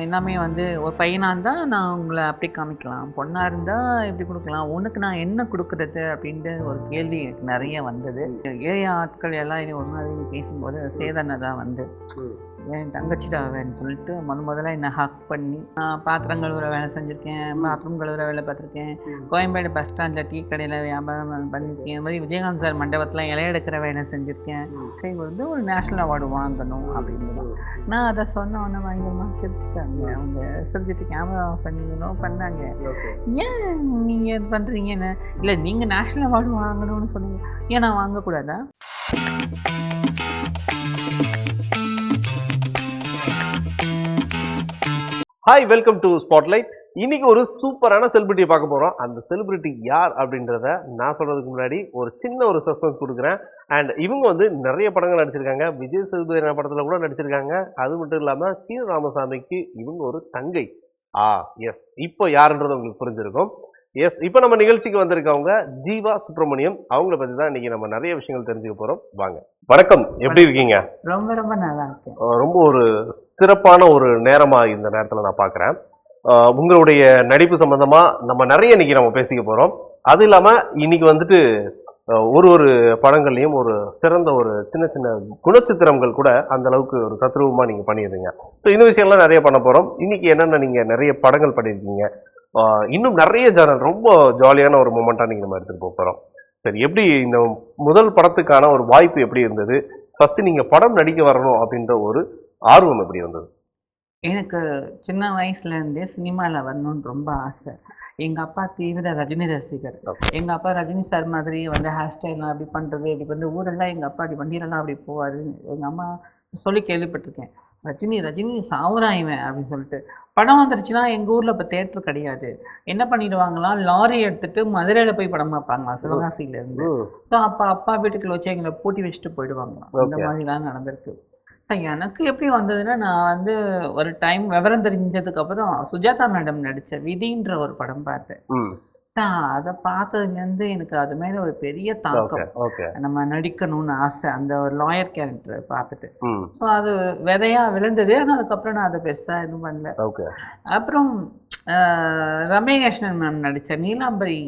எல்லாமே வந்து ஒரு பையனா இருந்தா நான் உங்கள அப்படி காமிக்கலாம். பொண்ணா இருந்தா எப்படி குடுக்கலாம்? உனக்கு நான் என்ன குடுக்குறது? அப்படின்ட்டு ஒரு கேள்வி எனக்கு நெறைய வந்தது. ஏஐ ஆட்கள் எல்லாம் என்னை ஒரு மாதிரி பேசும்போது சேதன தான் வந்து என் தங்கச்சிடா அவன்னு சொல்லிட்டு முதல்ல என்ன ஹக் பண்ணி பாத்திரம் கழுவுற வேலை செஞ்சுருக்கேன், பாத்ரூம் கழுவுற வேலை பார்த்துருக்கேன், கோயம்பேடு பஸ் ஸ்டாண்டில் டீ கடையில் வியாபாரம் பண்ணியிருக்கேன், இந்த மாதிரி விஜயகாந்த் சார் மண்டபத்தில் இலைய எடுக்கிற வேலை செஞ்சுருக்கேன். சரி வந்து ஒரு நேஷ்னல் அவார்டு வாங்கணும் அப்படின்னு நான் அதை சொன்ன உடனே பயங்கரமாக சிரிச்சிட்டாங்க. அவங்க சிரிச்சிட்டு கேமரா ஆஃப் பண்ணிக்கணும் பண்ணாங்க. ஏன் நீங்கள் இது பண்ணுறீங்கன்னு. இல்லை நீங்கள் நேஷ்னல் அவார்டு வாங்கணும்னு சொன்னீங்க, ஏன் நான் வாங்கக்கூடாதா? Hi, welcome to spotlight. இன்னைக்கு ஒரு சூப்பரான செலிபிரிட்டியை பார்க்க போறோம். அந்த செலிபிரிட்டி யார் அப்படின்றத நான் சொல்றதுக்கு முன்னாடி ஒரு சின்ன ஒரு சஸ்பென்ஸ் கொடுக்குறேன். அண்ட் இவங்க வந்து நிறைய படங்கள் நடிச்சிருக்காங்க. விஜய் சேதுபதி படத்துல கூட நடிச்சிருக்காங்க. அது மட்டும் இல்லாம சீன ராமசாமிக்கு இவங்க ஒரு தங்கை. எஸ், இப்போ யாருன்றது உங்களுக்கு புரிஞ்சிருக்கும். எஸ், இப்போ நம்ம நிகழ்ச்சிக்கு வந்திருக்கவங்க ஜீவா சுப்பிரமணியம். அவங்கள பத்தி தான் இன்னைக்கு நம்ம நிறைய விஷயங்கள் தெரிஞ்சுக்க போறோம். வாங்க. வணக்கம், எப்படி இருக்கீங்க? ரொம்ப ரொம்ப நல்லா இருக்கேன். ரொம்ப ஒரு சிறப்பான ஒரு நேரமா இந்த நேரத்துல நான் பாக்குறேன். உங்களுடைய நடிப்பு சம்பந்தமா நம்ம நிறைய இன்னைக்கு நம்ம பேசிக்க போறோம். அது இல்லாம இன்னைக்கு வந்துட்டு ஒரு படங்கள்லயும் ஒரு சிறந்த ஒரு சின்ன சின்ன குணச்சித்திரங்கள் கூட அந்த அளவுக்கு ஒரு தத்ரூபமா நீங்க பண்ணிடுறீங்க. ஸோ இந்த விஷயம்லாம் நிறைய பண்ண போறோம். இன்னைக்கு என்னென்ன நீங்க நிறைய படங்கள் பண்ணியிருக்கீங்க, இன்னும் நிறைய ரொம்ப ஜாலியான ஒரு மொமெண்டா நீங்க நம்ம எடுத்துட்டு போறோம். சரி, எப்படி இந்த முதல் படத்துக்கான ஒரு வாய்ப்பு எப்படி இருந்தது? ஃபர்ஸ்ட் நீங்க படம் நடிக்க வரணும் அப்படின்ற ஒரு ஆர்வம் எப்படி இருந்தது? எனக்கு சின்ன வயசுல இருந்தே சினிமாவில் வரணும்னு ரொம்ப ஆசை. எங்கள் அப்பா தீவிர ரஜினி ரசிகர். எங்கள் அப்பா ரஜினி சார் மாதிரி வந்து ஹேர் ஸ்டைல்லாம் அப்படி பண்ணுறது, இப்படி வந்து ஊரெல்லாம் எங்கள் அப்பா அப்படி வண்டியிலலாம் அப்படி போவார். எங்கள் அம்மா சொல்லி கேள்விப்பட்டிருக்கேன். ரஜினி ரஜினி சாவுராய்வேன் அப்படின்னு சொல்லிட்டு. படம் வந்துருச்சுன்னா எங்கள் ஊரில் இப்போ தேட்டர் கிடையாது. என்ன பண்ணிடுவாங்களாம், லாரி எடுத்துகிட்டு மதுரையில் போய் படம் பார்ப்பாங்களாம் சிவகாசியிலேருந்து. ஸோ அப்பா வீட்டுக்குள்ள வச்சு எங்களை பூட்டி வச்சுட்டு போயிடுவாங்களாம். அந்த மாதிரிலாம் நடந்திருக்கு. எனக்கு எப்படி வந்ததுன்னா, நான் வந்து ஒரு டைம் விவரம் தெரிஞ்சதுக்கப்புறம் சுஜாதா மேடம் நடித்த விதின்ற ஒரு படம் பார்த்தேன். அதை பார்த்ததுலேருந்து எனக்கு அது மேலே ஒரு பெரிய தாக்கம். நம்ம நடிக்கணும்னு ஆசை, அந்த ஒரு லாயர் கேரக்டரை பார்த்துட்டு. ஸோ அது விதையாக விழுந்தது. ஆனால் அதுக்கப்புறம் நான் அதை பெருசாக எதுவும் பண்ணல. அப்புறம் ரம்யகிருஷ்ணன் மேம் நடித்த நீலாம்பரி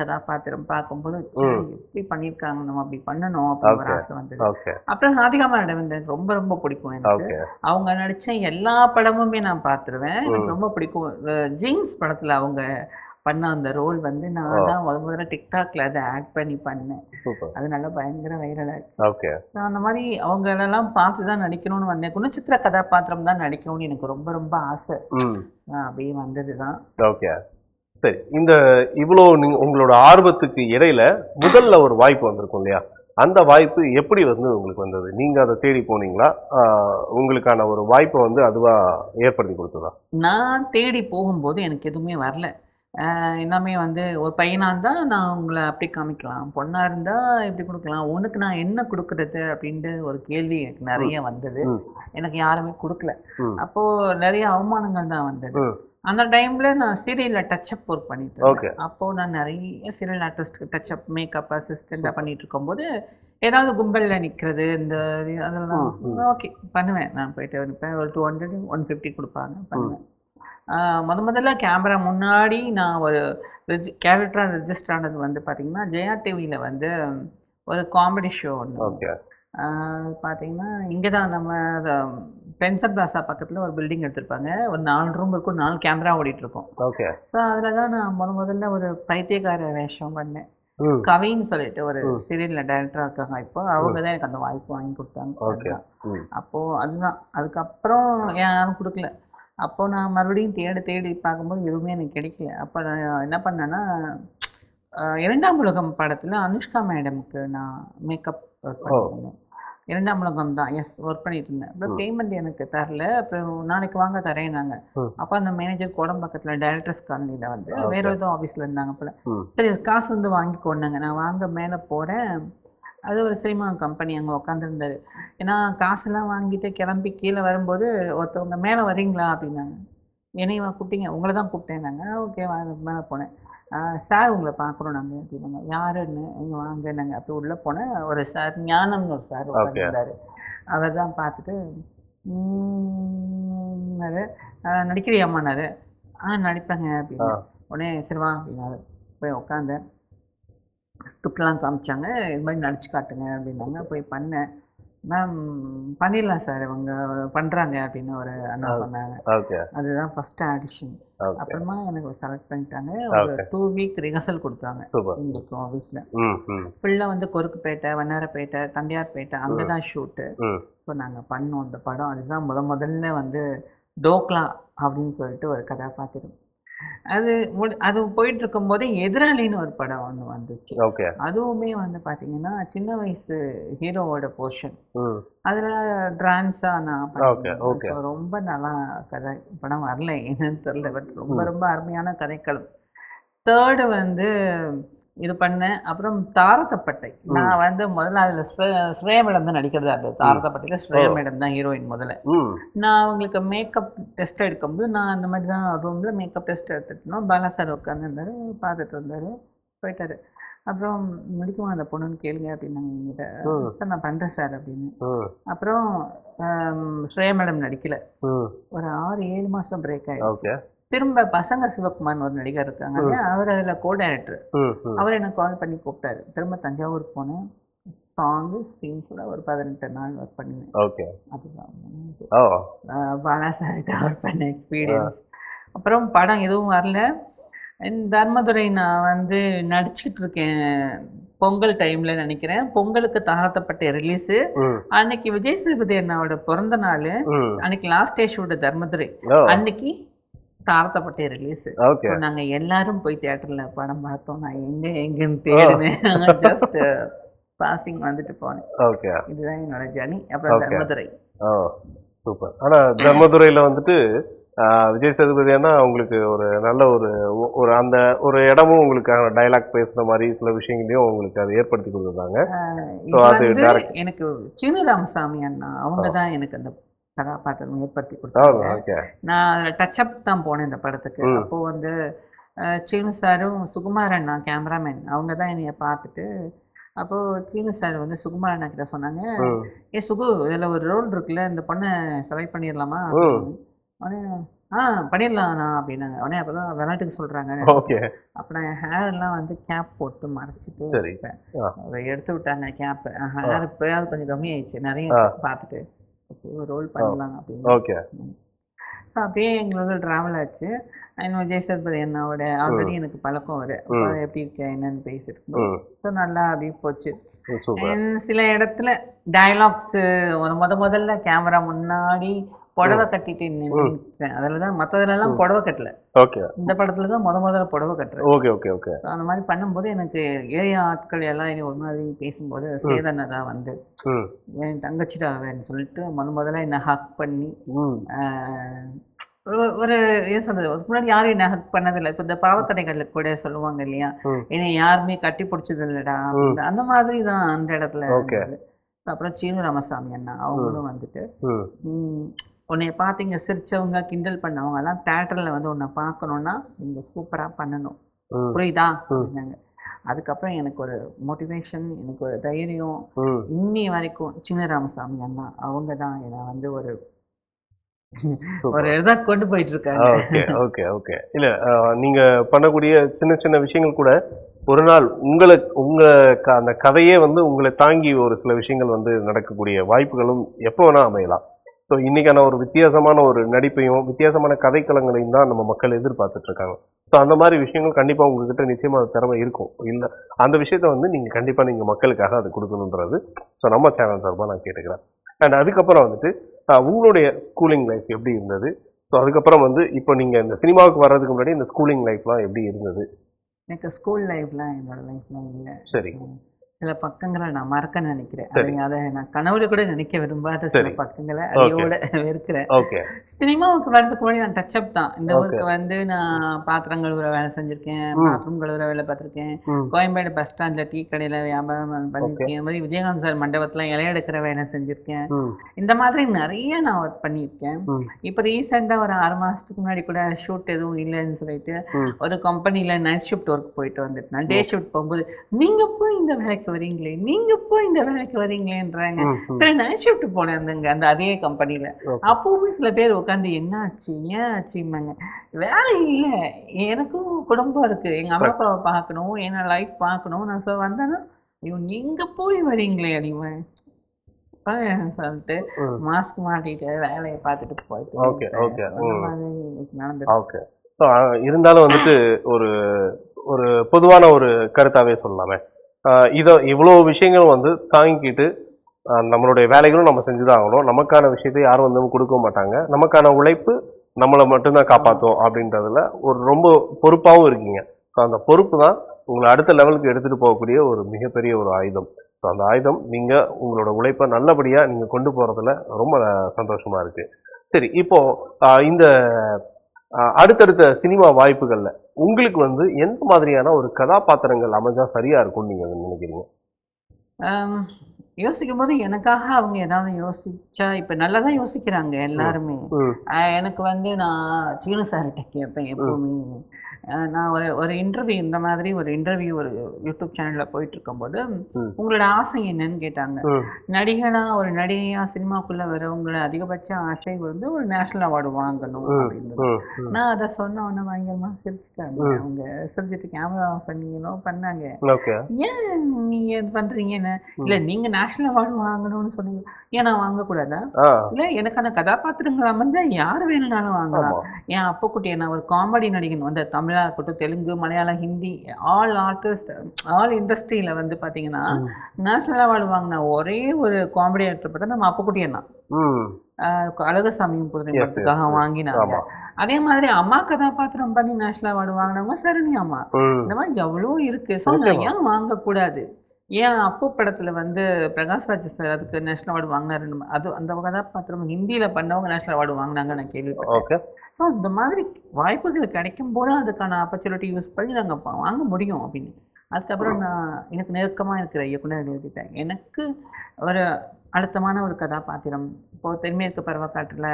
கதாபாத்திரம் பார்க்கும்போது எப்படி பண்ணியிருக்காங்க, நம்ம அப்படி பண்ணணும் அப்படின்னு ஒரு ஆசை வந்தது. அப்புறம் ராதிகா மேடம் ரொம்ப ரொம்ப பிடிக்கும் எனக்கு. அவங்க நடித்த எல்லா படமுமே நான் பார்த்துருவேன். எனக்கு ரொம்ப பிடிக்கும். ஜீன்ஸ் படத்தில் அவங்க பண்ண அந்த ரோல் வந்து நான் தான் முதல்ல டிக்டாக்ல அதை ஆட் பண்ணி பண்ணேன். அது நல்லா பயங்கர வைரல் ஆச்சு. அந்த மாதிரி அவங்களெல்லாம் பார்த்து தான் நடிக்கணும்னு வந்தேன். குணச்சித்திர கதாபாத்திரம் தான் நடிக்கணும்னு எனக்கு ரொம்ப ரொம்ப ஆசை. அப்படியே வந்ததுதான். சரி, இந்த இவ்வளோ உங்களோட ஆர்வத்துக்கு இடையில முதல்ல ஒரு வாய்ப்பு வந்திருக்கும் இல்லையா? அந்த வாய்ப்பு எப்படி வந்து உங்களுக்கு வந்தது? நீங்க அதை தேடி போனீங்களா? உங்களுக்கான ஒரு வாய்ப்பை வந்து அதுவா ஏற்படுத்தி கொடுத்ததா? நான் தேடி போகும்போது எனக்கு எதுவுமே வரல. எல்லாமே வந்து ஒரு பையனா இருந்தா நான் உங்களை அப்படி காமிக்கலாம், பொண்ணா இருந்தா எப்படி கொடுக்கலாம், உனக்கு நான் என்ன கொடுக்கறது அப்படின்ட்டு ஒரு கேள்வி எனக்கு நிறைய வந்தது. எனக்கு யாருமே கொடுக்கல. அப்போ நிறைய அவமானங்கள் தான் வந்தது. அந்த டைம்ல நான் சீரியல்ல டச்சப் ஒர்க் பண்ணிட்டு இருக்கேன். அப்போ நான் நிறைய சீரியல் ஆர்டிஸ்ட்க்கு டச்சப், மேக்கப் அசிஸ்டண்டா பண்ணிட்டு இருக்கும்போது ஏதாவது கும்பல்ல நிக்கிறது, இந்த அதெல்லாம் ஓகே பண்ணுவேன். நான் போயிட்டு நிற்பேன். ஒரு 200 150 கொடுப்பாங்க, பண்ணுவேன். முதல்ல கேமரா முன்னாடி நான் ஒரு கேரக்டராக ரெஜிஸ்டர் ஆனது வந்து பார்த்தீங்கன்னா ஜெயா டிவியில் வந்து ஒரு காமெடி ஷோ ஒன்று. பார்த்தீங்கன்னா இங்கே தான் நம்ம பென்சர் பிளாசா பக்கத்தில் ஒரு பில்டிங் எடுத்திருப்பாங்க. ஒரு 4 ரூம் இருக்கும், 4 கேமரா ஓடிட்டுருக்கோம். ஸோ அதில் தான் நான் முதல்ல ஒரு பைத்தியக்கார வேஷம் பண்ணேன். கவின்னு சொல்லிட்டு ஒரு சீரியலில் டைரக்டராக இருக்காங்க. இப்போ அவங்க தான் எனக்கு அந்த வாய்ப்பு வாங்கி கொடுத்தாங்க. அப்போது அதுதான். அதுக்கப்புறம் யாரும் கொடுக்கல. அப்போ நான் மறுபடியும் தேடி பார்க்கும்போது எதுவுமே எனக்கு கிடைக்கல. அப்போ நான் என்ன பண்ணேன்னா, 2ஆம் உலகம் படத்தில் அனுஷ்கா மேடமுக்கு நான் மேக்கப் ஒர்க் பண்ணியிருந்தேன். 2ஆம் உலகம் தான், எஸ், ஒர்க் பண்ணிட்டு இருந்தேன். அப்புறம் பேமெண்ட் எனக்கு தரல. அப்புறம் நாளைக்கு வாங்க தரேன்னாங்க. அப்போ அந்த மேனேஜர் கோடம்பாக்கத்தில் டைரக்டர்ஸ் காலனியில் வந்து வேற ஏதோ ஆஃபீஸில் இருந்தாங்க போல. சரி, காசு வந்து வாங்கிக்கொண்டாங்க. நான் வாங்க மேலே போகிறேன். அது ஒரு சினிமா கம்பெனி, அங்கே உட்காந்துருந்தாரு. ஏன்னா காசெல்லாம் வாங்கிட்டு கிளம்பி கீழே வரும்போது ஒருத்தவங்க மேலே வரீங்களா அப்படின்னாங்க. என்னையவா கூப்பிட்டீங்க? உங்களை தான் கூப்பிட்டேன்னாங்க. ஓகே, மேலே போனேன். சார் உங்களை பார்க்குறோம் நாங்கள் அப்படின்னாங்க. யாருன்னு? இங்கே வாங்கினாங்க. அப்படி உள்ளே போனேன். ஒரு சார், ஞானம்னு ஒரு சார் உட்காந்துருந்தாரு. அவர் தான் பார்த்துட்டு அப்படின்னாரு. நடிக்கிறியாம்மான்னாரு. நடிப்பேங்க அப்படின்னு. உடனே சரி வா அப்படின்னாரு. போய் உட்காந்தேன். ஸ்கிரிப்ட்லாம் காமிச்சாங்க. இது மாதிரி நடிச்சு காட்டுங்க அப்படின்னாங்க. போய் பண்ணேன். மேம் பண்ணிடலாம் சார் இவங்க பண்ணுறாங்க அப்படின்னு ஒரு அண்ணா சொன்னாங்க. அதுதான் ஃபர்ஸ்ட் ஆடிஷன். அப்புறமா எனக்கு செலக்ட் பண்ணிட்டாங்க. ஒரு 2 வீக் ரிஹர்சல் கொடுத்தாங்க எங்களுக்கு ஆஃபீஸில். ஃபுல்லாக வந்து கொருக்குப்பேட்டை, வண்ணாரப்பேட்டை, தண்டையார்பேட்டை அங்கே தான் ஷூட்டு. ஸோ நாங்கள் பண்ணோம் அந்த படம். அதுதான் முதல்ல வந்து டோக்லா அப்படின்னு சொல்லிட்டு ஒரு கதாபாத்திரம். அது போயிட்டு இருக்கும் போதே எதிராளின்னு ஒரு படம் ஒன்று வந்துச்சு. அதுவுமே வந்து பாத்தீங்கன்னா சின்ன வயசு ஹீரோவோட போர்ஷன். அதுல டிரான்ஸா நான் பண்ணேன். ரொம்ப நல்லா கதை படம் வரல என்னன்னு தெரியல. பட் ரொம்ப ரொம்ப அருமையான கதைக்களம். தேர்டு வந்து இது பண்ணேன். அப்புறம் தாரதப்பட்டை நான் வந்து முதல்ல அதுல ஸ்ரேயா மேடம் தான் நடிக்கிறது. அது தாரதப்பட்டையில ஸ்ரேயா மேடம் தான் ஹீரோயின். முதல்ல நான் அவங்களுக்கு மேக்கப் டெஸ்ட் எடுக்கும்போது நான் அந்த மாதிரி தான் ரூம்ல மேக்கப் டெஸ்ட் எடுத்துட்டோம். பாலா சார் உட்காந்துருந்தாரு, பார்த்துட்டு இருந்தாரு, போயிட்டாரு. அப்புறம் முடிக்குமா அந்த பொண்ணுன்னு கேளுங்க அப்படின்னாங்க என்கிட்ட. சார் நான் பண்றேன் சார் அப்படின்னு. அப்புறம் ஸ்ரேயா மேடம் நடிக்கல. ஒரு 6-7 மாசம் பிரேக் ஆயிடுச்சு. திரும்ப பசங்க சிவகுமார்னு ஒரு நடிகர் இருக்காங்க, அவர் அதுல கோ டைரக்டர். அவர் எனக்கு கால் பண்ணி கூப்பிட்டாரு. திரும்ப தஞ்சாவூர் போனேன். சாங்கு சீன்ஸ்ல ஒரு 18 நாள் ஒர்க் பண்ணினேன். அதுதான் பாலா சார்கிட்ட ஒர்க் பண்ண எக்ஸ்பீரியன்ஸ். அப்புறம் படம் எதுவும் வரல. தர்மதுரை நான் வந்து நடிச்சுக்கிட்டு இருக்கேன். பொங்கல் டைம்ல நினைக்கிறேன். பொங்கலுக்கு தாரத்தப்பட்ட ரிலீஸ் அன்னைக்கு. விஜய் சேதுபதி அண்ணாவோட பிறந்த நாள் அன்னைக்கு. லாஸ்ட் டே ஷூட் தர்மதுரை அன்னைக்கு. தாரத்தப்பட்டே ரிலீஸ். நாங்க எல்லாரும் போய் தியேட்டர்ல படம் பார்த்தோம். நான் எங்கன்னு தேடினேன். ஜஸ்ட் பாசிங் வந்துட்டு போனேன். இதுதான் என்னோட ஜர்னி. அப்புறம் தர்மதுரை. சூப்பர். ஆனா தர்மதுரையில வந்துட்டு விஜய் சேதுபதி அண்ணா உங்களுக்கு ஒரு நல்ல ஒரு அந்த ஒரு இடமும் உங்களுக்கு டைலாக் பேசுற மாதிரி சில விஷயங்களையும் உங்களுக்கு அதை ஏற்படுத்தி கொடுத்துருந்தாங்க. எனக்கு சீனு ராமசாமி அண்ணா அவங்கதான் எனக்கு அந்த கதாபாத்திரம் ஏற்படுத்தி கொடுத்தாங்க. நான் டச் அப் தான் போனேன் இந்த படத்துக்கு. அப்போ வந்து சீனு சாரும் சுகுமார் அண்ணா கேமராமேன் அவங்க தான் என்னைய பார்த்துட்டு, அப்போ சீனு சார் வந்து சுகுமார் அண்ணா கிட்ட சொன்னாங்க, சுகு இதுல ஒரு ரோல் இருக்குல்ல, இந்த பொண்ணை செலக்ட் பண்ணிடலாமா? உடனே பண்ணிடலாம்ண்ணா அப்படின்னாங்க. உடனே அப்பதான் விளையாட்டுக்கு சொல்றாங்க. அப்ப நான் ஹேர் எல்லாம் வந்து கேப் போட்டு மறைச்சிட்டு எடுத்து விட்டாங்க கேப். ஹேர் இப்பயாவது கொஞ்சம் கம்மியாயிடுச்சு நிறைய பார்த்துட்டு. ரோல் பண்ணலாம் அப்படின்னு. அப்படியே எங்களோட டிராவல் ஆச்சு. விஜய் சேதுபதி அண்ணாவோட ஆல்ரெடி எனக்கு பழக்கம் வரு. எப்படி இருக்க என்னன்னு பேசிட்டு நல்லா அப்படியே போச்சு. சில இடத்துல டைலாக்ஸ் முதல்ல கேமரா முன்னாடி புடவை கட்டிட்டு நின்றுட்டேன். அதுலதான் மற்றதுல எல்லாம் புடவை கட்டல. இந்த படத்துலதான் முதல்ல புடவை கட்டுறேன். அந்த மாதிரி பண்ணும்போது எனக்கு ஏரியா ஆட்கள் எல்லாம் ஒரு மாதிரி பேசும்போது சேதனை தான் வந்து என் தங்கச்சிடாவேன்னு சொல்லிட்டு முதல்ல என்ன ஹக் பண்ணி ஒரு ஏன் சொல்றது, முன்னாடி யாரும் என்ன ஹக் பண்ணதில்லை. இப்ப இந்த பாவக்கடைகள்ல கூட சொல்லுவாங்க இல்லையா, என்னை யாருமே கட்டி பிடிச்சது இல்லடா, அந்த மாதிரி தான் அந்த இடத்துல. அப்புறம் சீனு ராமசாமி அண்ணா அவங்களும் வந்துட்டு உன்னைய பார்த்தீங்க சிரிச்சவங்க கிண்டல் பண்ணவங்க எல்லாம் தியேட்டர்ல வந்து உன்னை பார்க்கணும்னா நீங்க சூப்பரா பண்ணணும், புரியுதா அப்படின்னாங்க. அதுக்கப்புறம் எனக்கு ஒரு மோட்டிவேஷன், எனக்கு ஒரு தைரியம். இன்னி வரைக்கும் சின்ன ராமசாமி அண்ணா அவங்க தான் என்னை வந்து ஒரு இதா கொண்டு போயிட்டு இருக்காங்க. இல்ல நீங்க பண்ணக்கூடிய சின்ன சின்ன விஷயங்கள் கூட ஒரு நாள் உங்க அந்த கதையே வந்து உங்களை தாங்கி ஒரு சில விஷயங்கள் வந்து நடக்கக்கூடிய வாய்ப்புகளும் எப்போ வேணா அமையலாம். ஸோ இன்னைக்கான ஒரு வித்தியாசமான ஒரு நடிப்பையும் வித்தியாசமான கதைக்களங்களையும் தான் நம்ம மக்கள் எதிர்பார்த்துட்டு இருக்காங்க. ஸோ அந்த மாதிரி விஷயங்கள் கண்டிப்பா உங்ககிட்ட நிச்சயமா திறமை இருக்கும். இல்லை அந்த விஷயத்த வந்து நீங்க கண்டிப்பா நீங்க மக்களுக்காக அது கொடுக்கணுன்றது ஸோ நம்ம சேனல் சார்பாக நான் கேட்டுக்கிறேன். அண்ட் அதுக்கப்புறம் வந்துட்டு உங்களுடைய ஸ்கூலிங் லைஃப் எப்படி இருந்தது? ஸோ அதுக்கப்புறம் வந்து இப்போ நீங்க இந்த சினிமாவுக்கு வர்றதுக்கு முன்னாடி இந்த ஸ்கூலிங் லைஃப்லாம் எப்படி இருந்தது? எனக்கு ஸ்கூல் லைஃப்லாம் என்னோட லைஃப்லாம் இல்லை. சரி. சில பக்கங்களை நான் மறக்க நினைக்கிறேன். அதை நான் கனவுல கூட நினைக்க விரும்பாத சில பக்கங்களை அதையோட இருக்கிறேன். சினிமாவுக்கு வர்றதுக்கு முன்னாடி நான் டச் அப் தான். இந்த ஊருக்கு வந்து நான் பாத்திரம் கழுவுற வேலை செஞ்சிருக்கேன், பாத்ரூம் கழுவுற வேலை பார்த்திருக்கேன், கோயம்பேடு பஸ் ஸ்டாண்ட்ல டீ கடையில வியாபாரம் பண்ணிருக்கேன், இந்த மாதிரி விஜயகாந்த் சார் மண்டபத்துல இலைய எடுக்கிற வேலை செஞ்சிருக்கேன். இந்த மாதிரி நிறைய நான் ஒர்க் பண்ணியிருக்கேன். இப்ப ரீசெண்டா ஒரு 6 மாசத்துக்கு முன்னாடி கூட ஷூட் எதுவும் இல்லைன்னு சொல்லிட்டு ஒரு கம்பெனில நைட் ஷிஃப்ட் ஒர்க் போயிட்டு வந்துட்டேன். டே ஷிஃப்ட் போகும்போது நீங்க போய் இந்த வேலைக்கு வேலைக்கு வரீங்களே, நீங்க போய் இந்த வேலைக்கு வரீங்களேன்றாங்க. சரி நைட் ஷிஃப்ட் போனேன் அந்த அதே கம்பெனில. அப்பவுமே சில பேர் உட்காந்து என்ன ஆச்சு ஏன் ஆச்சும்பாங்க. வேலை இல்ல, எனக்கும் குடும்பம் இருக்கு, எங்க அம்மா அப்பாவை பார்க்கணும், என்ன லைஃப் பார்க்கணும். நான் வந்தேன்னா ஐயோ நீங்க போய் வரீங்களே அப்படிவேன். சொல்லிட்டு மாஸ்க் மாட்டிட்டு வேலையை பார்த்துட்டு போயிட்டு ஓகே ஓகே நடந்து. ஓகே. இருந்தாலும் வந்துட்டு ஒரு ஒரு பொதுவான ஒரு கருத்தாவே சொல்லலாமே, இதை இவ்வளோ விஷயங்களும் வந்து தாங்கிக்கிட்டு நம்மளுடைய வேலைகளும் நம்ம செஞ்சுதான் ஆகணும். நமக்கான விஷயத்தை யாரும் வந்து கொடுக்க மாட்டாங்க. நமக்கான உழைப்பு நம்மளை மட்டும்தான் காப்பாற்றும் அப்படின்றதுல ஒரு ரொம்ப பொறுப்பாகவும் இருக்கீங்க. ஸோ அந்த பொறுப்பு தான் உங்களை அடுத்த லெவலுக்கு எடுத்துட்டு போகக்கூடிய ஒரு மிகப்பெரிய ஒரு ஆயுதம். ஸோ அந்த ஆயுதம் நீங்க உங்களோட உழைப்பை நல்லபடியா நீங்க கொண்டு போறதுல ரொம்ப சந்தோஷமா இருக்கு. சரி, இப்போ இந்த அடுத்தடுத்த சினிமா வாய்ப்புகள்ல உங்களுக்கு வந்து எந்த மாதிரியான ஒரு கதாபாத்திரங்கள் அமைஞ்சா சரியா இருக்கும்னு நீங்க நினைக்கிறீங்க? யோசிக்கும் போது எனக்காக அவங்க ஏதாவது யோசிச்சா, இப்ப நல்லாதான் யோசிக்கிறாங்க எல்லாருமே. எனக்கு வந்து நான் சீனு சார்கிட்ட கேட்பேன் எப்பவுமே. நான் ஒரு இன்டர்வியூ இந்த மாதிரி ஒரு இன்டர்வியூ ஒரு யூடியூப் சேனல்ல போயிட்டு இருக்கும்போது உங்களோட ஆசை என்னன்னு கேட்டாங்க. நடிகனா ஒரு நடிகையா சினிமாக்குள்ள வரவங்களோட அதிகபட்ச ஆசை வந்து ஒரு நேஷனல் அவார்டு வாங்கணும் அப்படின்னு. நான் அதை சொன்ன உடனே பயங்கரமா சிரிச்சுட்டாங்க. அவங்க சிரிச்சுட்டு கேமரா ஆஃப் பண்ணாங்க. ஏன் நீங்க இது பண்றீங்கன்னு. இல்ல நீங்க நேஷனல் அவார்டு வாங்கணும்னு சொன்னீங்க, ஏன் நான் வாங்கக்கூடாதா? இல்ல எனக்கான கதாபாத்திரங்கள் அமைஞ்சா யார் வேணும்னாலும் வாங்கலாம். என் அப்பக்குட்டி என்ன ஒரு காமெடி நடிகன் வந்து தமிழா இருக்கட்டும், Telugu, Malayalam, Hindi, all artist, all இண்டஸ்ட்ரியில வந்து பாத்தீங்கன்னா நேஷனல் அவார்டு வாங்கின ஒரே ஒரு காமெடி ஆக்டர் பார்த்தா நம்ம அப்பக்குட்டி அண்ணா. அழகசாமியும் புதுமை படத்துக்காக வாங்கினாங்க. அதே மாதிரி அம்மா கதாபாத்திரம் பண்ணி நேஷனல் அவார்டு வாங்கினவங்க சரணி அம்மா. இந்த மாதிரி எவ்வளவு இருக்கு. ஏன் வாங்கக்கூடாது? ஏன் அப்பு படத்துல வந்து பிரகாஷ் ராஜ் சார் அதுக்கு நேஷனல் அவார்டு வாங்கினாரு. அது அந்த கதாபாத்திரம் ஹிந்தியில பண்ணவங்க நேஷனல் அவார்டு வாங்கினாங்க நான் கேள்விப்பட்டேன். ஸோ இந்த மாதிரி வாய்ப்புகள் கிடைக்கும் போது அதுக்கான ஆப்பர்ச்சுனிட்டி யூஸ் பண்ணி நாங்கள் வாங்க முடியும் அப்படின்னு. அதுக்கப்புறம் நான் எனக்கு நெருக்கமாக இருக்கிற இயக்குனர் எழுதிட்டேன். எனக்கு ஒரு அழுத்தமான ஒரு கதாபாத்திரம் இப்போ தென்மேற்கு பருவக்காட்டில்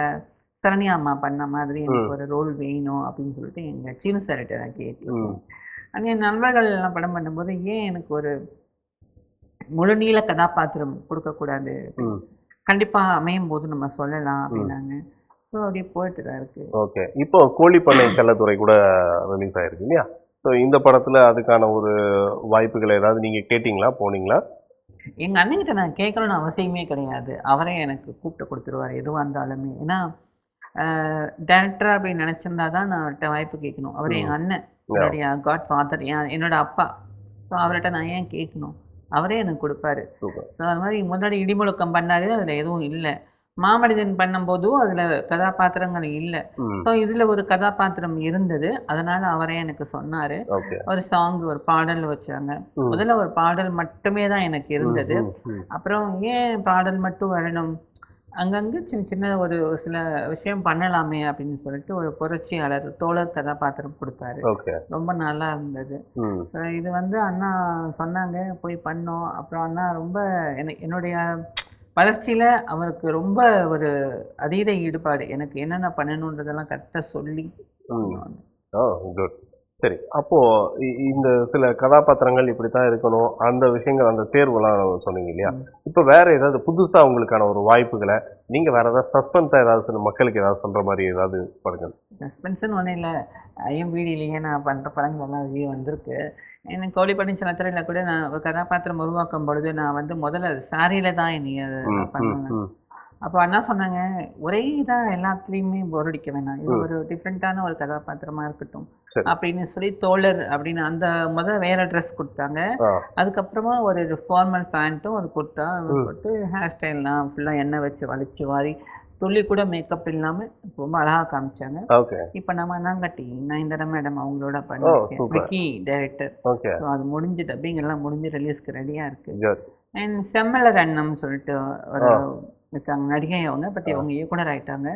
சரண்யா அம்மா பண்ண மாதிரி எனக்கு ஒரு ரோல் வேணும் அப்படின்னு சொல்லிட்டு எங்கள் சீனு சார்கிட்ட நான் கேட்டிருக்கேன். அங்கே என் நண்பர்கள் எல்லாம் படம் பண்ணும்போது ஏன் எனக்கு ஒரு முழுநீள கதாபாத்திரம் கொடுக்கக்கூடாது, கண்டிப்பா அமையும் போது நம்ம சொல்லலாம் அப்படின்னாங்க. ஸோ அப்படியே போயிட்டு தான் இருக்கு. ஓகே. இப்போ கோழிப்பண்ணை செல்லத்துறை கூட ரிலீஸ் ஆயிருக்கு இல்லையா? ஸோ இந்த படத்துல அதுக்கான ஒரு வாய்ப்புகளை ஏதாவது நீங்க கேட்டீங்களா, போனீங்களா? எங்க அண்ணன்கிட்ட நான் கேட்கணும்னு அவசியமே கிடையாது. அவரே எனக்கு கூப்பிட்டு கொடுத்துருவார் எதுவாக இருந்தாலுமே. ஏன்னா டைரக்டரா அப்படின்னு நினைச்சிருந்தா தான் நான் அவர்கிட்ட வாய்ப்பு கேட்கணும். அவர் எங்க அண்ணன், என்னுடைய காட் ஃபாதர், என்னோட அப்பா. ஸோ அவர்கிட்ட நான் ஏன் கேட்கணும், அவரே எனக்கு கொடுப்பாரு. ஸோ அது மாதிரி முன்னாடி இடிமுழக்கம் பண்ணாரு, அதுல எதுவும் இல்லை. மாமனிதன் பண்ணும்போதும் அதுல கதாபாத்திரங்கள் இல்லை. ஸோ இதுல ஒரு கதாபாத்திரம் இருந்தது, அதனால அவரே எனக்கு சொன்னாரு. ஒரு சாங் ஒரு பாடல் வச்சாங்க. முதல்ல ஒரு பாடல் மட்டுமே தான் எனக்கு இருந்தது. அப்புறம் ஏன் பாடல் மட்டும் வரணும், அங்கங்க சின்ன சின்ன ஒரு சில விஷயம் பண்ணலாமே அப்படின்னு சொல்லிட்டு ஒரு புரட்சியாளர் தோழர் கதாபாத்திரம் கொடுத்தாரு. ரொம்ப நல்லா இருந்தது. இது வந்து அண்ணா சொன்னாங்க, போய் பண்ணோம். அப்புறம் அண்ணா ரொம்ப என்னுடைய வளர்ச்சியில அவருக்கு ரொம்ப ஒரு அதீத ஈடுபாடு. எனக்கு என்னென்ன பண்ணணுன்றதெல்லாம் கரெக்டாக சொல்லி. சரி, அப்போ இந்த சில கதாபாத்திரங்கள் இப்படித்தான் இருக்கணும், அந்த விஷயங்கள், அந்த தேர்வுலாம் சொன்னீங்க இல்லையா? இப்போ வேற ஏதாவது புதுசா உங்களுக்கான ஒரு வாய்ப்புகளை நீங்க வேற ஏதாவது சஸ்பென்ஸா ஏதாவது மக்களுக்கு ஏதாவது சொல்ற மாதிரி ஏதாவது படங்கள்? சஸ்பென்ஸ்னு ஒன்றும் இல்லை, ஐஎம்விடிலேயே நான் பண்ற படங்கள் எல்லாம் வெளியே வந்திருக்கு. எனக்கு கோழிப்பண்ணை செல்லத்துறையில கூட நான் ஒரு கதாபாத்திரம் உருவாக்கும் பொழுது நான் வந்து முதல்ல சாரியில தான் என்னைய பண்ணுவேன். அப்போ அண்ணா சொன்னாங்க, ஒரே இதான் எல்லாத்துலேயுமே போர் அடிக்க வேணாம், இது ஒரு டிஃப்ரெண்ட்டான ஒரு கதாபாத்திரமா இருக்கட்டும் அப்படின்னு சொல்லி தோழர் அப்படின்னு அந்த வேற ட்ரெஸ் கொடுத்தாங்க. அதுக்கப்புறமா ஒரு ஃபார்மல் பேண்ட்டும் ஒரு குர்த்தா போட்டு ஹேர் ஸ்டைல்லாம் ஃபுல்லாக எண்ணெய் வச்சு வலிச்சு வாரி துள்ளி கூட மேக்கப் இல்லாம ரொம்ப அழகா காமிச்சாங்க. இப்ப நம்ம அண்ணாங்கட்டி நயன்தாரா மேடம் அவங்களோட பண்ணிருக்கேன், விக்கி டைரக்டர். அது முடிஞ்சு டப்பிங் எல்லாம் முடிஞ்சு ரிலீஸ்க்கு ரெடியா இருக்கு. அண்ட் செம்மலர் அண்ணம் சொல்லிட்டு ஒரு இருக்காங்க நடிகை, அவங்க பட் அவங்க இயக்குனர் ஆயிட்டாங்க.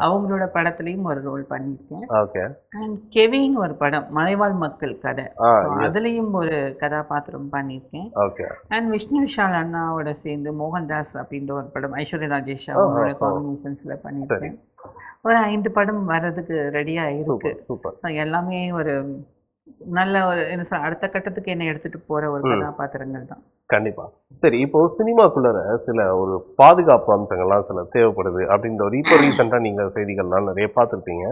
அவங்களோட படத்துலயும் ஒரு ரோல் பண்ணிருக்கேன். அண்ட் கெவின் ஒரு படம் மலைவாழ் மக்கள் கதை, அதுலயும் ஒரு கதாபாத்திரம் பண்ணிருக்கேன். அண்ட் விஷ்ணு விஷால் அண்ணாவோட சேர்ந்து மோகன்தாஸ் அப்படின்ற ஒரு படம் ஐஸ்வர்யா ராஜேஷ் அவங்களோட காம்பினேஷன்ஸ்ல பண்ணிருக்கேன். ஒரு 5 படம் வர்றதுக்கு ரெடியா இருக்கு. எல்லாமே ஒரு நல்ல ஒரு என்ன சொல்ல, அடுத்த கட்டத்துக்கு என்னை எடுத்துட்டு போற ஒரு கதாபாத்திரங்கள் தான். கண்டிப்பா. சரி, இப்போ சினிமாக்குள்ளார சில ஒரு பாதுகாப்பு அம்சங்கள்லாம் சில தேவைப்படுது அப்படின்ற ஒரு இப்போ ரீசெண்டா நீங்க செய்திகள்லாம் நிறைய பார்த்துருப்பீங்க.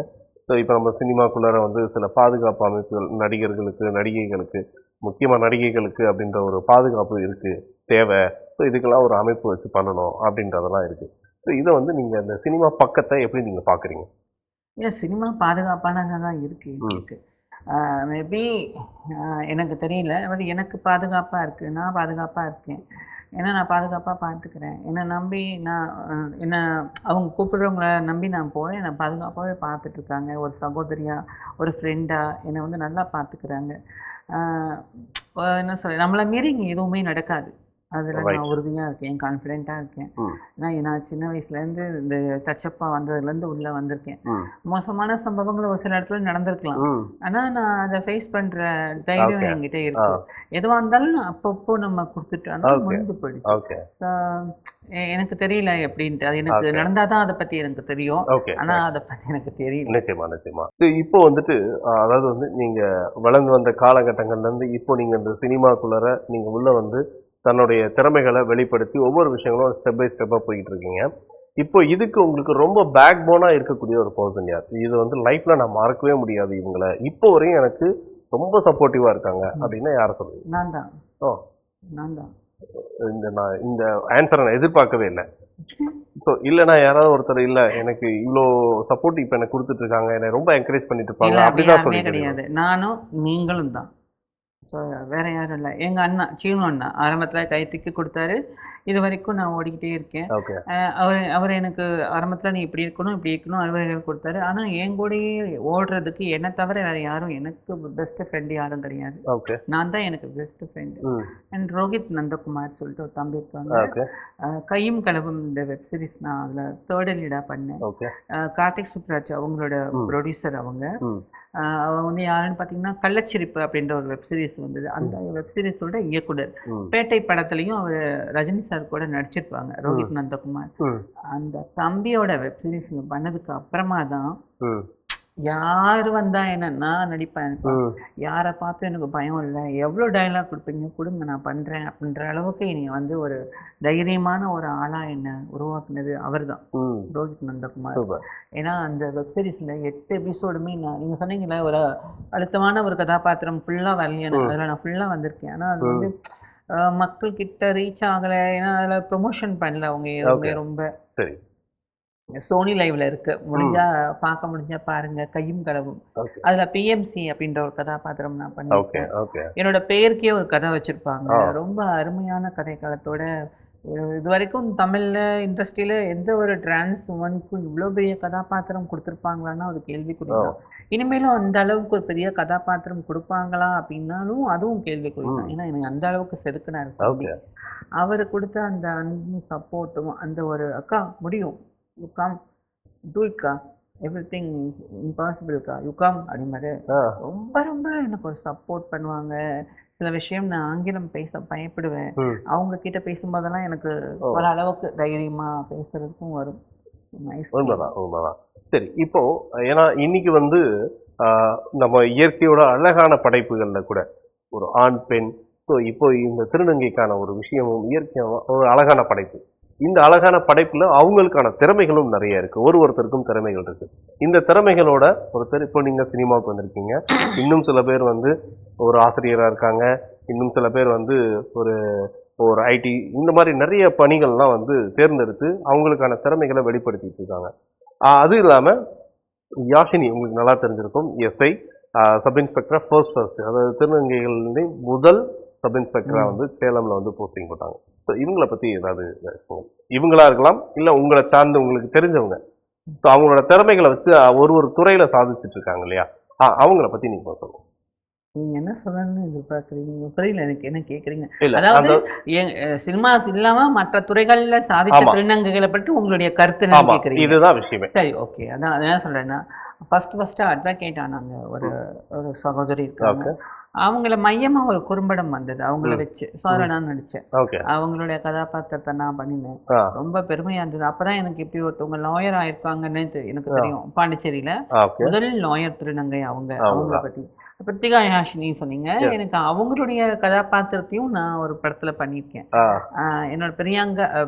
ஸோ இப்போ நம்ம சினிமாக்குள்ளார வந்து சில பாதுகாப்பு அமைப்புகள் நடிகர்களுக்கு, நடிகைகளுக்கு, முக்கியமா நடிகைகளுக்கு அப்படின்ற ஒரு பாதுகாப்பு இருக்கு, தேவை. ஸோ இதுக்கெல்லாம் ஒரு அமைப்பு வச்சு பண்ணணும் அப்படின்றதெல்லாம் இருக்கு. ஸோ இதை வந்து நீங்க இந்த சினிமா பக்கத்தை எப்படி நீங்க பாக்குறீங்க? இல்ல சினிமா பாதுகாப்பானதா தான் இருக்கு எங்களுக்கு. மேபி எனக்கு தெரியல. அது எனக்கு பாதுகாப்பா இருக்கு. நான் பாதுகாப்பா இருக்கேன். ஏன்னா நான் பாதுகாப்பா பார்த்துக்கிறேன். என்னை நம்பி நான் என்ன அவங்க கூப்பிடுறவங்கள நம்பி நான் போறேன். என்னை பாதுகாப்பாவே பார்த்துட்டு இருக்காங்க. ஒரு சகோதரியா, ஒரு ஃப்ரெண்டா என்னை வந்து நல்லா பார்த்துக்கிறாங்க. அ என்ன சொல்ல, நம்மள மீறி இங்க எதுவுமே நடக்காது. அதில் ரைட். நான் உறுதியா இருக்கேன். கான்ஃபிடென்ட்டாக இருக்கேன். நான் சின்ன வயசுலேருந்து இந்த டச்சப்பா வந்ததுலேருந்து உள்ளே வந்திருக்கேன். மோசமான சம்பவங்கள் ஒரு சில இடத்துல நடந்திருக்கலாம். ஆனால் நான் அதை ஃபேஸ் பண்ணுற தைரியம் ஓகே. என்கிட்ட ஆ. இருக்கு. எதுவாக இருந்தாலும் அப்பப்போ நம்ம கொடுத்துட்டோம்னா ஓகே. முடிஞ்சு போயிடுச்சு. ஓகே. So, எனக்கு தெரியல எப்படின்ட்டு. அது எனக்கு ஓகே. நடந்தாதான் அதை பத்தி எனக்கு தெரியும். ஓகே. ஆனா அதை பத்தி எனக்கு தெரியல. நிச்சயமா, நிச்சயமா. இப்போ வந்துட்டு அதாவது வந்து நீங்க வளர்ந்து வந்த காலகட்டங்கள்ல இருந்து இப்போ நீங்க இந்த சினிமாக்குள்ளார நீங்க உள்ள வந்து தன்னுடைய திறமைகளை வெளிப்படுத்தி ஒவ்வொரு விஷயங்களும் ஸ்டெப் பை ஸ்டெப்பா போயிட்டு இருக்கீங்க. இப்போ இதுக்கு உங்களுக்கு ரொம்ப பேக் போனா இருக்கக்கூடிய ஒரு பர்சன் யார்? இது வந்து லைஃப்ல நான் மறக்கவே முடியாது இவங்கள. இப்போ வரையும் எனக்கு ரொம்ப சப்போர்ட்டிவா இருக்காங்க அப்படின்னா யாரை சொல்லுவீங்க? நான் தான். ஓ, நான் தான். நான் இந்த ஆன்சரை நான் எதிர்பார்க்கவே இல்லை. ஸோ இல்லைன்னா யாராவது ஒருத்தர் இல்லை எனக்கு இவ்வளோ சப்போர்ட் இப்போ எனக்கு கொடுத்துட்டு இருக்காங்க, என்னை ரொம்ப என்கரேஜ் பண்ணிட்டு இருப்பாங்க இல்ல அப்படி அப்படிதான் யாருமே சொல்லிட்டு கிடையாது. நானும் நீங்களும் தான். ஸோ வேற யாரும் இல்லை. எங்க அண்ணா சீனு அண்ணா ஆரம்பத்துல கை தூக்கி கொடுத்தாரு. இது வரைக்கும் நான் ஓடிக்கிட்டே இருக்கேன். ஓகே. அவர் எனக்கு ஆரம்பத்துல நீ இப்படி இருக்கணும் இப்படி இருக்கணும் அறிவுரைகள் கொடுத்தாரு. ஆனா என் கூடயே ஓடுறதுக்கு என்னை தவிர வேற யாரும் எனக்கு பெஸ்ட் ஃப்ரெண்ட் யாரும் கிடையாது. ஓகே. நான் தான் எனக்கு பெஸ்ட் ஃப்ரெண்டு. ம். அண்ட் ரோஹித் நந்தகுமார் சொல்லிட்டு ஒரு தம்பி இருக்காங்க. ஓகே. கையும் களவும் இந்த வெப் சீரிஸ் நான் அதில் தேர்ட் லீடாக பண்ணேன். ஓகே. கார்த்திக் சுப்ராஜ் அவங்களோட ப்ரொடியூசர் அவங்க. ம். அவங்க வந்து யாருன்னு பார்த்தீங்கன்னா கள்ளச்சிரிப்பு அப்படின்ற ஒரு வெப் சீரிஸ் வந்தது. அந்த வெப் சீரிஸோட இயக்குனர் ம். பேட்டை படத்துலையும் அவர் ரஜினி சார் கூட நடிச்சிருப்பாங்க, ரோஹித் நந்தகுமார். ம். அந்த தம்பியோட வெப் சீரிஸ் பண்ணதுக்கு அப்புறமா தான் ம். யார் வந்தா என்ன நான் நடிப்பேன். ம். யாரை பார்த்து எனக்கு பயம் இல்லை. எவ்வளோ டயலாக் கொடுப்பீங்க கொடுங்க நான் பண்ணுறேன் அப்படின்ற அளவுக்கு என்னை வந்து ஒரு தைரியமான ஒரு ஆளாக என்னை உருவாக்குனது அவர் தான், ம். ரோஹித் நந்தகுமார். சூப்பர். ஏன்னா அந்த வெப் சீரிஸில் 8 எபிசோடுமே நான் நீங்கள் சொன்னீங்களே ஒரு அழுத்தமான ஒரு கதாபாத்திரம் ஃபுல்லாக வரலையானு, அதில் நான் ஃபுல்லாக வந்திருக்கேன். ஆனால் அது வந்து மக்கள் கிட்ட ரீச் ஆகலை. ஏன்னா அதில் ப்ரொமோஷன் பண்ணல அவங்க எதுவுமே. ரொம்ப சரி. சோனி லைவ்ல இருக்கு, முடிஞ்சா பார்க்க முடிஞ்சா பாருங்க, கையும் களவும். ஓகே. அதுல பிஎம்சி அப்படின்ற ஒரு கதாபாத்திரம் நான் ஓகே. பண்ணிருக்கேன். ஓகே. என்னோட பெயருக்கே ஒரு கதை வச்சிருப்பாங்க. ரொம்ப அருமையான கதை காலத்தோட. இது வரைக்கும் தமிழ்ல இண்டஸ்ட்ரியில எந்த ஒரு டிரான்ஸ் உமனுக்கும் இவ்வளோ பெரிய கதாபாத்திரம் கொடுத்துருப்பாங்களான்னா ஒரு கேள்விக்குறி தான். இனிமேலும் அந்த அளவுக்கு ஒரு பெரிய கதாபாத்திரம் கொடுப்பாங்களா அப்படின்னாலும் அதுவும் கேள்விக்குறி தான். ஏன்னா எனக்கு அந்த அளவுக்கு செதுக்குனாரு தம்பி. ஓகே. அவர் கொடுத்த அந்த அன்பும் சப்போர்ட்டும் அந்த ஒரு அக்கா முடியும், யூ கம் டூ இட்கா, எவ்ரி திங் இம்பாசிபிள்க்கா, யூ கம் அப்படிமாரு ரொம்ப ரொம்ப எனக்கு ஒரு சப்போர்ட் பண்ணுவாங்க. சில விஷயம் நான் ஆங்கிலம் பேச பயப்படுவேன். அவங்க கிட்ட பேசும்போதெல்லாம் எனக்கு ஒரு அளவுக்கு தைரியமா பேசுறதுக்கும் வரும். நைஸ். உண்மைதான், உண்மைதான். சரி, இப்போ ஏன்னா இன்னைக்கு வந்து நம்ம இயற்கையோட அழகான படைப்புகள்ல கூட ஒரு ஆண் பெண், ஸோ இப்போ இந்த திருநங்கைக்கான ஒரு விஷயமும் இயற்கையான ஒரு அழகான படைப்பு. இந்த அழகான படைப்புல அவங்களுக்கான திறமைகளும் நிறைய இருக்கு. ஒருத்தருக்கும் திறமைகள் இருக்கு. இந்த திறமைகளோட ஒருத்தர் இப்போ நீங்க சினிமாவுக்கு வந்திருக்கீங்க. இன்னும் சில பேர் வந்து ஒரு ஆசிரியரா இருக்காங்க. இன்னும் சில பேர் வந்து ஒரு ஒரு ஐடி, இந்த மாதிரி நிறைய பணிகள்லாம் வந்து தேர்ந்தெடுத்து அவங்களுக்கான திறமைகளை வெளிப்படுத்திட்டு இருக்காங்க. அது இல்லாம யாஷினி உங்களுக்கு நல்லா தெரிஞ்சிருக்கும், எஸ்ஐ சப் இன்ஸ்பெக்டரா ஃபர்ஸ்ட் அதாவது திருநங்கைகளின் முதல் சப் இன்ஸ்பெக்டரா வந்து சேலம்ல வந்து போஸ்டிங் போட்டாங்க. ஸோ இவங்கள பத்தி ஏதாவது இவங்களா இருக்கலாம், இல்ல உங்களை சார்ந்து உங்களுக்கு தெரிஞ்சவங்க, ஸோ அவங்களோட திறமைகளை வச்சு ஒரு துறையில சாதிச்சுட்டு இருக்காங்க இல்லையா, அவங்கள பத்தி நீங்க சொல்லுங்க. நீங்க என்ன சொல்லணும்னு எதிர்பார்க்குறீங்க புரியல எனக்கு, என்ன கேக்குறீங்க? இல்ல, அதாவது சினிமாஸ் இல்லாம மற்ற துறைகள்ல சாதித்த திருநங்கைகளை பற்றி உங்களுடைய கருத்து ஆமா, கேக்குறீங்க. இதுதான் விஷயமே. சரி, ஓகே. அதான் என்ன சொல்றேன்னா, ஃபர்ஸ்ட் அட்வொகேட் ஆனாங்க ஒரு சகோதரி இருக்காங்க. அவங்கள மையமா ஒரு குறும்படம் வந்தது. அவங்கள ம். வச்சு. நான் நடிச்சேன். ஓகே. அவங்களுடைய கதாபாத்திரத்த நான் பண்ணினேன். ஆ. ரொம்ப பெருமையா இருந்தது. அப்பதான் எனக்கு இப்படி ஒருத்தவங்க லாயர் ஆயிருக்காங்கன்னு எனக்கு ஆ. தெரியும். பாண்டிச்சேரியில. ஓகே. முதல் லாயர் திருநங்கை அவங்க. அவங்கள அவங்களா? பத்தி. பிரித்திகா யாஷினி சொன்னீங்க. எஸ். எனக்கு அவங்களுடைய கதாபாத்திரத்தையும் நான் ஒரு படத்துல பண்ணியிருக்கேன். ஆ. என்னோட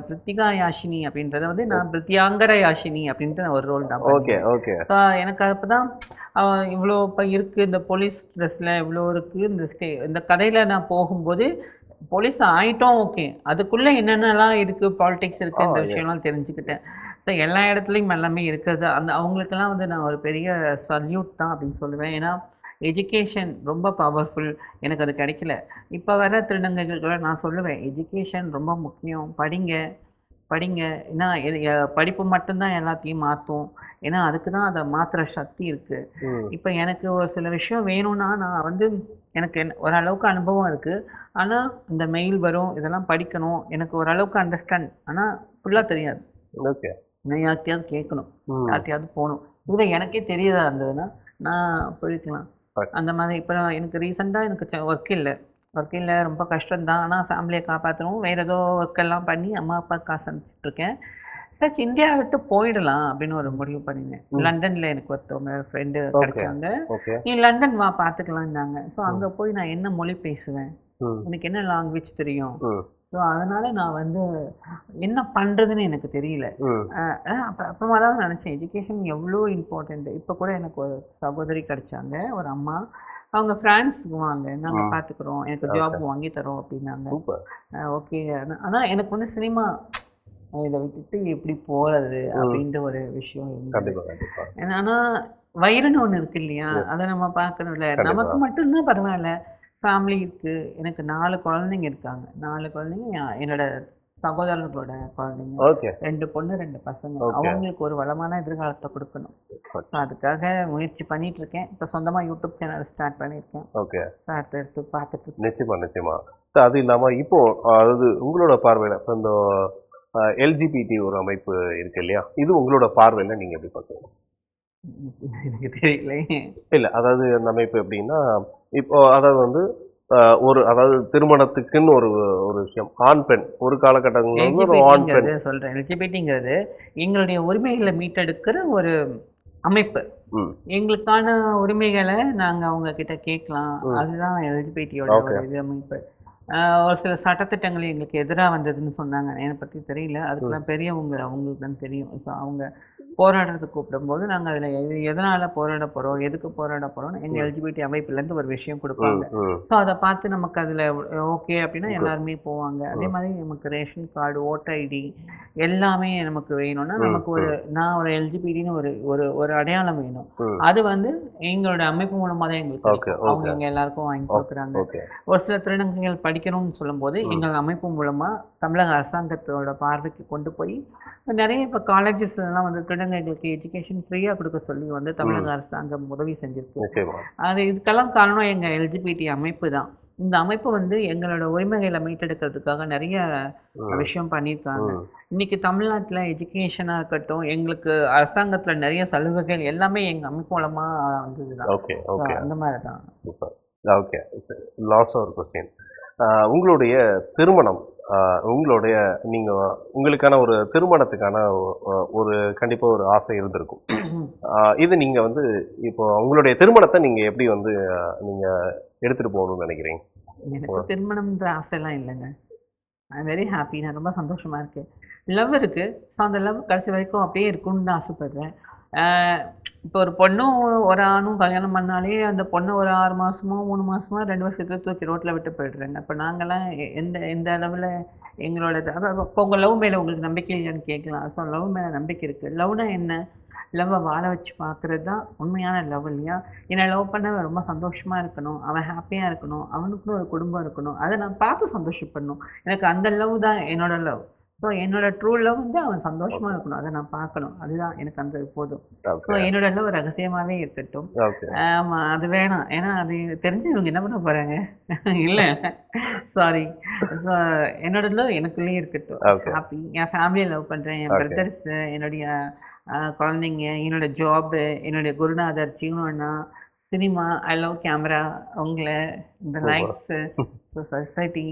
பிரித்திகா யாஷினி அப்படின்றத வந்து நான் பிரித்தியாங்கர யாஷினி அப்படின்ட்டு ஒரு ரோல் நான் ஓகே, பண்ணினேன். ஓகே. எனக்கு அப்பதான் இவ்வளோ இப்போ இருக்கு இந்த போலீஸ் ட்ரெஸ்ல இவ்வளோ இருக்கு இந்த கதையில நான் போகும்போது போலீஸ் ஆயிட்டோம் ஓகே. அதுக்குள்ள என்னென்னலாம் இருக்கு பாலிடிக்ஸ் இருக்கு இந்த எஸ். விஷயம்லாம் தெரிஞ்சுக்கிட்டேன். ஸோ எல்லா இடத்துலையும் எல்லாமே இருக்கிறது அவங்களுக்கெல்லாம் வந்து நான் ஒரு பெரிய சல்யூட் தான் அப்படின்னு சொல்லுவேன். ஏன்னா எஜுகேஷன் ரொம்ப பவர்ஃபுல். எனக்கு அது கிடைக்கல. இப்போ வர திருநங்கைகளுக்கெல்லாம் நான் சொல்லுவேன் எஜுகேஷன் ரொம்ப முக்கியம். படிங்க படிங்க. ஏன்னா படிப்பு மட்டும்தான் எல்லாத்தையும் மாற்றும். ஏன்னா அதுக்கு தான் அதை மாற்றுற சக்தி இருக்குது. இப்போ எனக்கு ஒரு சில விஷயம் வேணும்னா நான் வந்து எனக்கு ஓரளவுக்கு அனுபவம் இருக்குது. ஆனால் இந்த மெயில் வரும் இதெல்லாம் படிக்கணும். எனக்கு ஓரளவுக்கு அண்டர்ஸ்டாண்ட். ஆனால் ஃபுல்லாக தெரியாது. ஓகே. நான் யார்கிட்டயாவது கேட்கணும். யார்கிட்டயாவது போகணும். இல்லை எனக்கே தெரியாதா இருந்ததுன்னா நான் போயிருக்கலாம். அந்த மாதிரி இப்போ எனக்கு ரீசெண்டாக எனக்கு ஒர்க் இல்லை. ரொம்ப கஷ்டம்தான். ஆனால் ஃபேமிலியை காப்பாற்றணும். வேறு ஏதோ ஒர்க்கெல்லாம் பண்ணி அம்மா அப்பா காசு அனுப்பிச்சிட்ருக்கேன். சரி இந்தியா விட்டு போயிடலாம் அப்படின்னு ஒரு முடிவு பண்ணினேன். லண்டனில் எனக்கு ஒருத்தவங்க ஃப்ரெண்டு கிடைச்சாங்க. நீ லண்டன் வா பார்த்துக்கலான்னாங்க. ஸோ அங்கே போய் நான் என்ன மொழி பேசுவேன், எனக்கு என்ன லாங்குவேஜ் தெரியும். ஸோ அதனால நான் வந்து என்ன பண்ணுறதுன்னு எனக்கு தெரியல. அப்புறமா தான் நினச்சேன் எஜுகேஷன் எவ்வளோ இம்பார்ட்டண்ட். இப்போ கூட எனக்கு ஒரு சகோதரி கிடைச்சாங்க, ஒரு அம்மா. அவங்க ஃப்ரான்ஸுக்கு வாங்க, நாங்கள் பார்த்துக்குறோம், எனக்கு ஜாப் வாங்கி தரோம் அப்படின்னாங்க. ஓகே. ஆனால் எனக்கு வந்து சினிமா இதை விட்டுட்டு எப்படி போகிறது அப்படின்ற ஒரு விஷயம் இருந்தது. ஆனால் வயிறுன்னு ஒன்று இருக்கு இல்லையா, அதை நம்ம பார்க்கணும்ல. நமக்கு மட்டும்தான் பரவாயில்ல, ஃபேமிலி இருக்குது. எனக்கு 4 குழந்தைங்க இருக்காங்க. 4 குழந்தைங்க என்னோட சகோதரர்களோட குழந்தைங்க. 2 பொண்ணு 2 பசங்க. அவங்களுக்கு ஒரு வளமான எதிர்காலத்தை கொடுக்கணும். அதுக்காக முயற்சி பண்ணிட்டு இருக்கேன். இப்போ சொந்தமாக யூடியூப் சேனல் ஸ்டார்ட் பண்ணியிருக்கேன். எடுத்து பார்த்துட்டு. நிச்சயமா. அது இல்லாமல் இப்போ அதாவது உங்களோட பார்வையில் இப்போ இந்த எல்ஜிபிடி ஒரு அமைப்பு இருக்கு இல்லையா, இது உங்களோட பார்வையில் நீங்கள் எப்படி பார்க்குறீங்க? எனக்கு தெரியல. இல்லை, அதாவது அந்த அமைப்பு எப்படின்னா, இப்போ அதாவது வந்து அதாவது திருமணத்துக்குன்னு ஒரு விஷயம், ஆண் பெண் ஒரு காலகட்டங்கள் ஆண் பெண் சொல்றேன். எல்ஜிபிடிங்கிறது எங்களுடைய உரிமைகளை மீட்டெடுக்கிற ஒரு அமைப்பு. எங்களுக்கான உரிமைகளை நாங்க அவங்க கிட்ட கேட்கலாம். அதுதான் எல்ஜிபிடியோட ஒரு இது அமைப்பு. ஒரு சில சட்டத்திட்டங்கள் எங்களுக்கு எதிராக வந்ததுன்னு சொன்னாங்க. என்னை பற்றி தெரியல. அதுக்கெல்லாம் பெரியவங்க, அவங்களுக்கு தான் தெரியும். ஸோ அவங்க போராடுறதுக்கு கூப்பிடும்போது நாங்கள் அதில் எதனால் போராட போகிறோம், எதுக்கு போராட போகிறோம்னு எங்கள் எல்ஜிபிடி அமைப்புலேருந்து ஒரு விஷயம் கொடுப்பாங்க. ஸோ அதை பார்த்து நமக்கு அதில் ஓகே அப்படின்னா எல்லாருமே போவாங்க. அதே மாதிரி நமக்கு ரேஷன் கார்டு, ஓட்டர் ஐடி எல்லாமே நமக்கு வேணும்னா நமக்கு நான் ஒரு எல்ஜிபிடின்னு ஒரு அடையாளம் வேணும். அது வந்து எங்களோட அமைப்பு மூலமாக தான் எங்களுக்கு அவங்க எங்கள் எல்லாருக்கும் வாங்கி கொடுக்குறாங்க. ஒரு சில திருநங்கைகள் படிக்கணும்னு சொல்லும்போது எங்கள் அமைப்பு மூலமாக தமிழக அரசாங்கத்தோட பார்வைக்கு கொண்டு போய் நிறைய இப்போ காலேஜஸ் எல்லாம் வந்து திருநங்கைகளுக்கு எஜுகேஷன் ஃப்ரீயாக கொடுக்க சொல்லி வந்து தமிழக அரசாங்கம் உதவி செஞ்சிருக்கு. இதுக்கெல்லாம் காரணம் எங்கள் எல்ஜிபிடி அமைப்பு தான். இந்த அமைப்பு வந்து எங்களோட உரிமைகளை மீட்டெடுக்கிறதுக்காக நிறைய விஷயம் பண்ணியிருக்காங்க. இன்னைக்கு தமிழ்நாட்டில் எஜுகேஷனாக இருக்கட்டும், எங்களுக்கு அரசாங்கத்தில் நிறைய சலுகைகள் எல்லாமே எங்கள் அமைப்பு மூலமாக வந்ததுதான். அந்த மாதிரி தான். ஓகே. லாஸ்ட் ஒரு கொஸ்டின், உங்களுடைய திருமணம், உங்களுக்கான ஒரு திருமணத்துக்கான ஒரு கண்டிப்பா ஒரு ஆசை இருந்திருக்கும். இது நீங்க வந்து இப்போ உங்களுடைய திருமணத்தை நீங்க எப்படி வந்து நீங்க எடுத்துட்டு போகணும்னு நினைக்கிறீங்க? எனக்கு திருமணம்ன்ற ஆசைலாம் இல்லைங்க. I very happy. நான் ரொம்ப சந்தோஷமா இருக்கேன். லவ் இருக்கு. ஸோ அந்த லவ் கடைசி வரைக்கும் அப்படியே இருக்கும்னு தான் ஆசைப்படுறேன். இப்போ ஒரு பொண்ணும் ஒரு ஆணும் கல்யாணம் பண்ணாலே அந்த பொண்ணை ஒரு 6 மாதமோ 3 மாதமோ 2 வருஷத்துல தூக்கி ரோட்டில் விட்டு போயிடுறாங்க. அப்போ நாங்கள்லாம் எந்த அளவில் எங்களோட இப்போ உங்கள் லவ் மேலே உங்களுக்கு நம்பிக்கை இல்லையான்னு கேட்கலாம். ஸோ லவ் மேலே நம்பிக்கை இருக்குது. லவ்னா என்ன? லவ்வை வாழ வச்சு பார்க்குறது தான் உண்மையான லவ் இல்லையா? என்னை லவ் பண்ண ரொம்ப சந்தோஷமாக இருக்கணும், அவன் ஹாப்பியாக இருக்கணும், அவனுக்குன்னு ஒரு குடும்பம் இருக்கணும், அதை நான் பார்த்து சந்தோஷப்படணும். எனக்கு அந்த லவ் தான் என்னோட லவ். ஸோ என்னோட ட்ரூ லவ் வந்து அவன் சந்தோஷமா இருக்கணும், அதை நான் பார்க்கணும். அதுதான் எனக்கு அந்த போதும். ஸோ என்னோட லவ் ரகசியமாகவே இருக்கட்டும். ஆமாம், அது வேணாம். ஏன்னா அது தெரிஞ்சு இவங்க என்ன பண்ண போகிறாங்க. இல்லை, சாரி. ஸோ என்னோட லவ் எனக்குள்ளேயே இருக்கட்டும். ஹாப்பி. என் ஃபேமிலியை லவ் பண்ணுறேன், என் பிரதர்ஸு, என்னுடைய குழந்தைங்க, என்னோட ஜாபு, என்னுடைய குருநாதர் சீனு அண்ணா, சினிமா, ஐ லவ் கேமரா, உங்களை, இந்த சூப்பர். லைஃப்ஸு, society,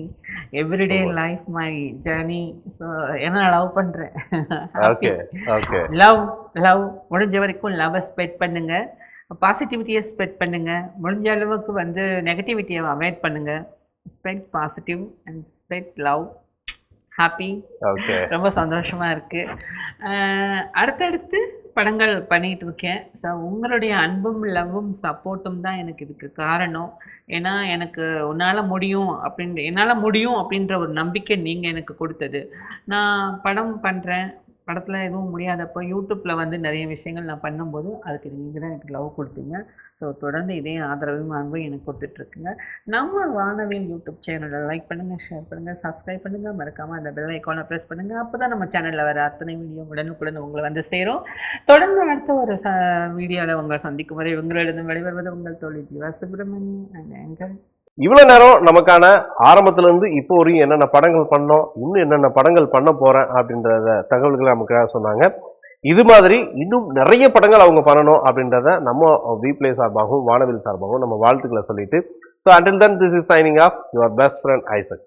everyday super. Life, my journey. So ஏன்னா லவ் பண்ணுறேன். ஓகே ஓகே லவ் லவ் முடிஞ்ச வரைக்கும் லவ்வை ஸ்ப்ரெட் பண்ணுங்க, பாசிட்டிவிட்டியை ஸ்ப்ரெட் பண்ணுங்க, முடிஞ்ச அளவுக்கு வந்து நெகட்டிவிட்டியை அவாய்ட் பண்ணுங்க. Spread positive and spread love. Happy. Okay ரொம்ப சந்தோஷமா இருக்கு. அடுத்தடுத்து படங்கள் பண்ணிட்டு இருக்கேன். ஸோ உங்களுடைய அன்பும் லவ்வும் சப்போர்ட்டும் தான் எனக்கு இதுக்கு காரணம். ஏன்னா எனக்கு என்னால் முடியும் அப்படின்ற ஒரு நம்பிக்கை நீங்கள் எனக்கு கொடுத்தது. நான் படம் பண்ணுறேன், படத்தில் எதுவும் முடியாதப்போ யூடியூப்பில் வந்து நிறைய விஷயங்கள் நான் பண்ணும்போது அதுக்கு நீங்கள் தான் எனக்கு லவ் கொடுத்தீங்க. ஸோ தொடர்ந்து இதே ஆதரவும் அன்பும் எனக்கு கொடுத்துட்ருக்குங்க. நம்ம வானவில் யூடியூப் சேனலை லைக் பண்ணுங்கள், ஷேர் பண்ணுங்கள், சப்ஸ்கிரைப் பண்ணுங்கள், மறக்காமல் அந்த பெல் ஐக்கானை ப்ரெஸ் பண்ணுங்கள். அப்போ தான் நம்ம சேனலில் வர அத்தனை வீடியோ உடனுக்குடன் உங்களை வந்து சேரும். தொடர்ந்து அடுத்த ஒரு வீடியோவில் உங்களை சந்திக்கும் வரை உங்களிடம் வெளிவருவது உங்கள் தோழி ஜீவா சுப்பிரமணியன். இவ்வளவு நேரம் நமக்கான ஆரம்பத்துல இருந்து இப்போ வரையும் என்னென்ன படங்கள் பண்ணோம், இன்னும் என்னென்ன படங்கள் பண்ண போறேன் அப்படின்றத தகவல்களை நமக்காக சொன்னாங்க. இது மாதிரி இன்னும் நிறைய படங்கள் அவங்க பண்ணணும் அப்படின்றத நம்ம வீப்ளே சார்பாகவும் வானவில் சார்பாகவும் நம்ம வாழ்த்துக்களை சொல்லிட்டு, so until then this is signing off your best friend Isaac.